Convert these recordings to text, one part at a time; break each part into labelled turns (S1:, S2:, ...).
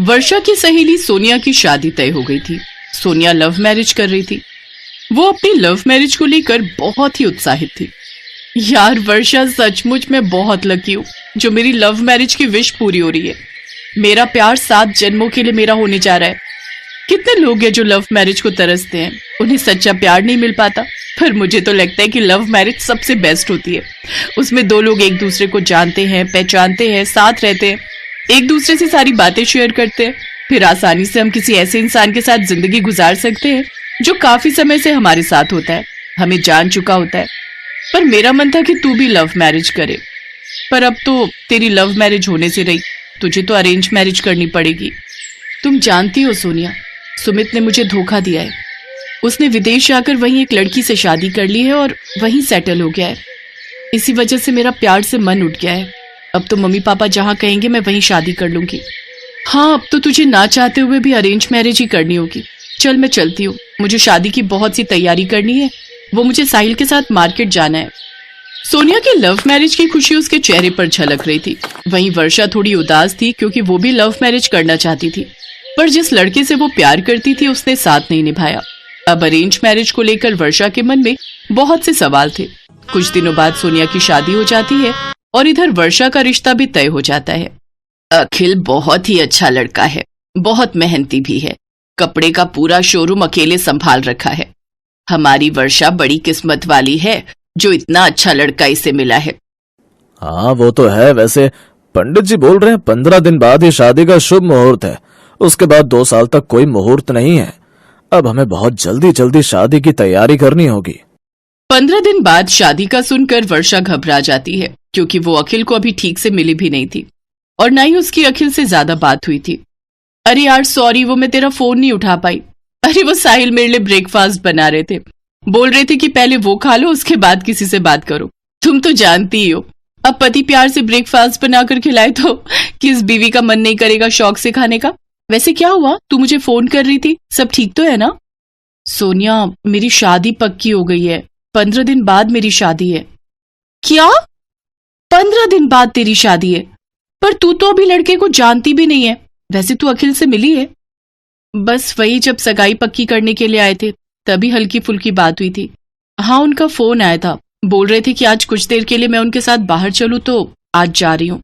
S1: वर्षा की सहेली सोनिया की शादी तय हो गई थी। सोनिया लव मैरिज कर रही थी। वो अपनी लव मैरिज को लेकर बहुत ही उत्साहित थी। यार वर्षा, सचमुच मैं बहुत लकी हूँ जो मेरी लव मैरिज की विश पूरी हो रही है। मेरा प्यार 7 जन्मों के लिए मेरा होने जा रहा है। कितने लोग हैं जो लव मैरिज को तरसते हैं, उन्हें सच्चा प्यार नहीं मिल पाता, पर मुझे तो लगता है कि लव मैरिज सबसे बेस्ट होती है। उसमें 2 लोग एक दूसरे को जानते हैं, पहचानते हैं, साथ रहते हैं, एक दूसरे से सारी बातें शेयर करते हैं, फिर आसानी से हम किसी ऐसे इंसान के साथ जिंदगी गुजार सकते हैं जो काफी समय से हमारे साथ होता है, हमें जान चुका होता है। पर मेरा मन था कि तू भी लव मैरिज करे, पर अब तो तेरी लव मैरिज होने से रही, तुझे तो अरेंज मैरिज करनी पड़ेगी। तुम जानती हो सोनिया, सुमित ने मुझे धोखा दिया है। उसने विदेश जाकर वहीं एक लड़की से शादी कर ली है और वहीं सेटल हो गया है। इसी वजह से मेरा प्यार से मन उठ गया है। अब तो मम्मी पापा जहाँ कहेंगे मैं वहीं शादी कर लूंगी। हाँ, अब तो तुझे ना चाहते हुए भी अरेंज मैरिज ही करनी होगी। चल मैं चलती हूँ, मुझे शादी की बहुत सी तैयारी करनी है। वो मुझे साहिल के साथ मार्केट जाना है। सोनिया की लव मैरिज की खुशी उसके चेहरे पर झलक रही थी। वहीं वर्षा थोड़ी उदास थी क्योंकि वो भी लव मैरिज करना चाहती थी, पर जिस लड़के से वो प्यार करती थी उसने साथ नहीं निभाया। अब अरेंज मैरिज को लेकर वर्षा के मन में बहुत से सवाल थे। कुछ दिनों बाद सोनिया की शादी हो जाती है और इधर वर्षा का रिश्ता भी तय हो जाता है। अखिल बहुत ही अच्छा लड़का है, बहुत मेहनती भी है, कपड़े का पूरा शोरूम अकेले संभाल रखा है। हमारी वर्षा बड़ी किस्मत वाली है जो इतना अच्छा लड़का इसे मिला है।
S2: हाँ वो तो है। वैसे पंडित जी बोल रहे हैं 15 दिन बाद ही शादी का शुभ मुहूर्त है, उसके बाद 2 साल तक कोई मुहूर्त नहीं है। अब हमें बहुत जल्दी जल्दी शादी की तैयारी करनी होगी।
S1: 15 दिन बाद शादी का सुनकर वर्षा घबरा जाती है क्योंकि वो अखिल को अभी ठीक से मिली भी नहीं थी और न ही उसकी अखिल से ज्यादा बात हुई थी। अरे यार सॉरी, वो मैं तेरा फोन नहीं उठा पाई। अरे वो साहिल मेरे लिए ब्रेकफास्ट बना रहे थे, बोल रहे थे कि पहले वो खा लो उसके बाद किसी से बात करो। तुम तो जानती ही हो, अब पति प्यार से ब्रेकफास्ट बनाकर खिलाए तो किस बीवी का मन नहीं करेगा शौक से खाने का। वैसे क्या हुआ, तू मुझे फोन कर रही थी, सब ठीक तो है ना? सोनिया, मेरी शादी पक्की हो गई है। 15 दिन बाद मेरी शादी है। क्या? 15 दिन बाद तेरी शादी है? पर तू तो अभी लड़के को जानती भी नहीं है। वैसे तू अखिल से मिली है? बस वही जब सगाई पक्की करने के लिए आए थे तभी हल्की फुल्की बात हुई थी। हाँ, उनका फोन आया था, बोल रहे थे कि आज कुछ देर के लिए मैं उनके साथ बाहर चलूं तो आज जा रही हूँ।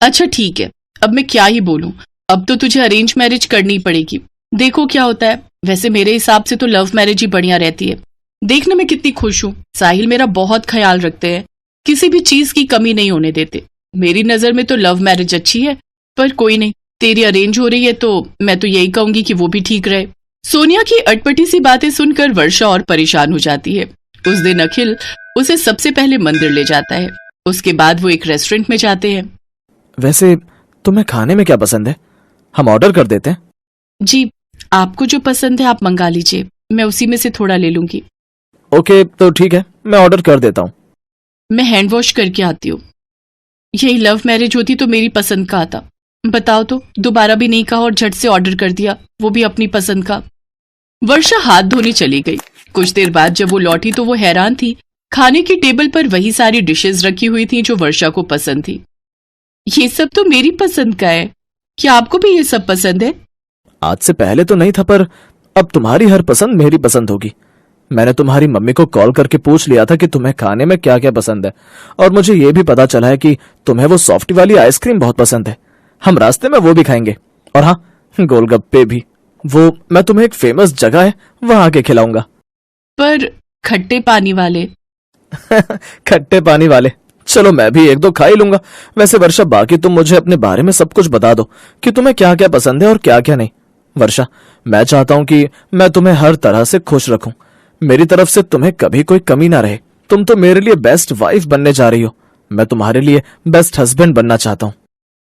S1: अच्छा ठीक है, अब मैं क्या ही बोलूं, अब तो तुझे अरेंज मैरिज करनी पड़ेगी, देखो क्या होता है। वैसे मेरे हिसाब से तो लव मैरिज ही बढ़िया रहती है। देखने में कितनी खुश हूँ, साहिल मेरा बहुत ख्याल रखते हैं, किसी भी चीज की कमी नहीं होने देते। मेरी नजर में तो लव मैरिज अच्छी है, पर कोई नहीं, तेरी अरेंज हो रही है तो मैं तो यही कहूंगी कि वो भी ठीक रहे। सोनिया की अटपटी सी बातें सुनकर वर्षा और परेशान हो जाती है। उस दिन अखिल उसे सबसे पहले मंदिर ले जाता है, उसके बाद वो एक रेस्टोरेंट में जाते हैं।
S2: वैसे तुम्हें खाने में क्या पसंद है, हम ऑर्डर कर देते हैं?
S1: जी, आपको जो पसंद है आप मंगा लीजिए, मैं उसी में से थोड़ा ले लूंगी।
S2: ओके तो ठीक है, मैं ऑर्डर कर देता हूँ।
S1: मैं हैंड वॉश करके आती हूँ। यही लव मैरिज होती तो मेरी पसंद का आता। बताओ तो, दोबारा भी नहीं कहा और झट से ऑर्डर कर दिया, वो भी अपनी पसंद का। वर्षा हाथ धोने चली गई। कुछ देर बाद जब वो लौटी तो वो हैरान थी, खाने की टेबल पर वही सारी डिशेस रखी हुई थी जो वर्षा को पसंद थी। ये सब तो मेरी पसंद का है, क्या आपको भी ये सब पसंद है?
S2: आज से पहले तो नहीं था, पर अब तुम्हारी हर पसंद मेरी पसंद होगी। मैंने तुम्हारी मम्मी को कॉल करके पूछ लिया था कि तुम्हें खाने में क्या क्या पसंद है, और मुझे ये भी पता चला है कि तुम्हें वो सॉफ्टी वाली आइसक्रीम बहुत पसंद है। हम रास्ते में वो भी खाएंगे, और हाँ, गोलगप्पे भी। वो मैं तुम्हें एक फेमस जगह है वहां आके खिलाऊंगा।
S1: पर खट्टे पानी वाले।
S2: खट्टे पानी वाले, चलो मैं भी 1-2 खा ही लूंगा। वैसे वर्षा, बाकी तुम मुझे अपने बारे में सब कुछ बता दो कि तुम्हें क्या क्या पसंद है और क्या क्या नहीं। वर्षा, मैं चाहता हूं कि मैं तुम्हें हर तरह से खुश रखूं, मेरी तरफ से तुम्हें कभी कोई कमी ना रहे। तुम तो मेरे लिए बेस्ट वाइफ बनने जा रही हो, मैं तुम्हारे लिए बेस्ट हस्बैंड बनना चाहता हूँ।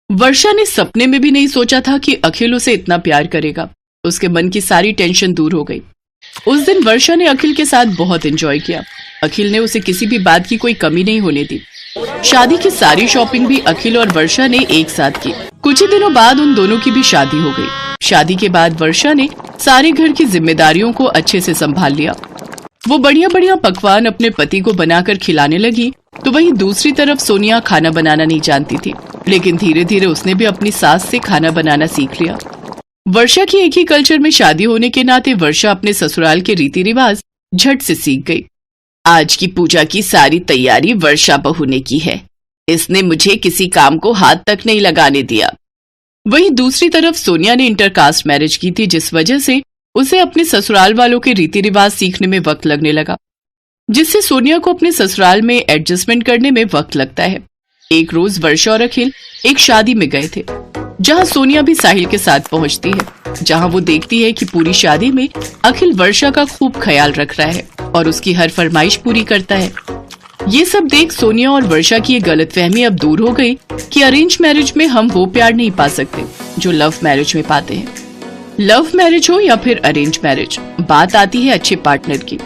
S1: वर्षा ने सपने में भी नहीं सोचा था कि अखिल उसे इतना प्यार करेगा। उसके मन की सारी टेंशन दूर हो गई। उस दिन वर्षा ने अखिल के साथ बहुत एंजॉय किया। अखिल ने उसे किसी भी बात की कोई कमी नहीं होने दी। शादी की सारी शॉपिंग भी अखिल और वर्षा ने एक साथ की। कुछ ही दिनों बाद उन दोनों की भी शादी हो गई। शादी के बाद वर्षा ने सारे घर की जिम्मेदारियों को अच्छे से संभाल लिया। वो बढ़िया बढ़िया पकवान अपने पति को बनाकर खिलाने लगी, तो वहीं दूसरी तरफ सोनिया खाना बनाना नहीं जानती थी, लेकिन धीरे धीरे उसने भी अपनी सास से खाना बनाना सीख लिया। वर्षा की एक ही कल्चर में शादी होने के नाते वर्षा अपने ससुराल के रीति रिवाज झट से सीख गई। आज की पूजा की सारी तैयारी वर्षा बहू ने की है। इसने मुझे किसी काम को हाथ तक नहीं लगाने दिया। वहीं दूसरी तरफ सोनिया ने इंटरकास्ट मैरिज की थी, जिस वजह से उसे अपने ससुराल वालों के रीति रिवाज सीखने में वक्त लगने लगा, जिससे सोनिया को अपने ससुराल में एडजस्टमेंट करने में वक्त लगता है। एक रोज वर्षा और अखिल एक शादी में गए थे, जहां सोनिया भी साहिल के साथ पहुंचती है, जहां वो देखती है कि पूरी शादी में अखिल वर्षा का खूब ख्याल रख रहा है और उसकी हर फरमाइश पूरी करता है। ये सब देख सोनिया और वर्षा की ये गलतफहमी अब दूर हो गई कि अरेंज मैरिज में हम वो प्यार नहीं पा सकते जो लव मैरिज में पाते हैं। लव मैरिज हो या फिर अरेंज मैरिज, बात आती है अच्छे पार्टनर की।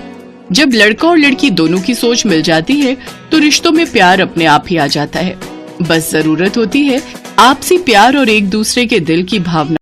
S1: जब लड़का और लड़की दोनों की सोच मिल जाती है तो रिश्तों में प्यार अपने आप ही आ जाता है। बस जरूरत होती है आपसी प्यार और एक दूसरे के दिल की भावना